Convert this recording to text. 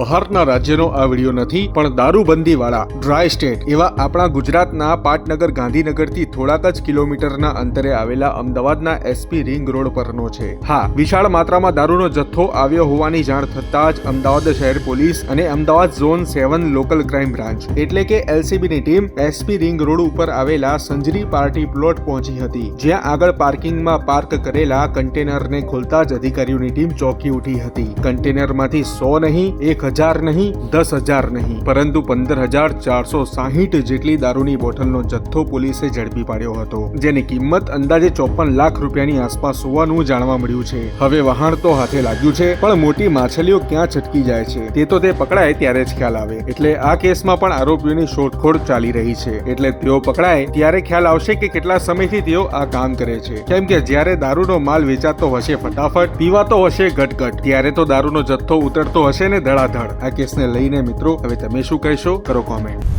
બહારના રાજ્યનો આ વિડીયો નથી, પણ દારૂબંધી વાળા ડ્રાય સ્ટેટ એવા આપણા ગુજરાતના પાટનગર ગાંધીનગરથી થોડાક જ કિલોમીટરના અંતરે આવેલા અમદાવાદના એસપી રિંગ રોડ પરનો છે. હા, વિશાળ માત્રામાં દારૂનો જથ્થો આવ્યો હોવાની જાણ થતાં જ અમદાવાદ શહેર પોલીસ અને Ahmedabad zone 7 local crime branch એટલે કે એલસીબીની ટીમ એસપી રિંગ રોડ ઉપર આવેલા સંજરી પાર્ટી પ્લોટ પહોંચી હતી, જ્યાં આગળ પાર્કિંગમાં પાર્ક કરેલા કન્ટેનરને ખોલતા જ અધિકારીઓની ટીમ ચોંકી ઉઠી હતી. કન્ટેનરમાંથી 100 નહીં, 1000 નહીં, 10,000 નહીં, પરંતુ 15,460 જેટલી દારૂની બોટલનો જથ્થો પોલીસે ઝડપી પાડ્યો હતો, જેની કિંમત અંદાજે 54 લાખ રૂપિયાની આસપાસ હોવાનું જાણવા મળ્યું છે. હવે વહાણ તો હાથે લાગ્યું છે, પણ મોટી માછલીઓ ક્યાં છટકી જાય છે તે પકડાય ત્યારે જ ખ્યાલ આવે. એટલે આ કેસમાં પણ આરોપીઓની શોધખોળ ચાલી રહી છે. એટલે તેઓ પકડાય ત્યારે ખ્યાલ આવશે કે કેટલા સમયથી તેઓ આ કામ કરે છે. કેમ કે જ્યારે દારૂનો માલ વેચાતો હશે ફટાફટ, પીવાતો હશે ઘટઘટ, ત્યારે તો દારૂનો જથ્થો ઉતરતો હશે ને ધડાધડ. આ કેસને લઈને મિત્રો હવે તમે શું કહેશો? કરો કોમેન્ટ.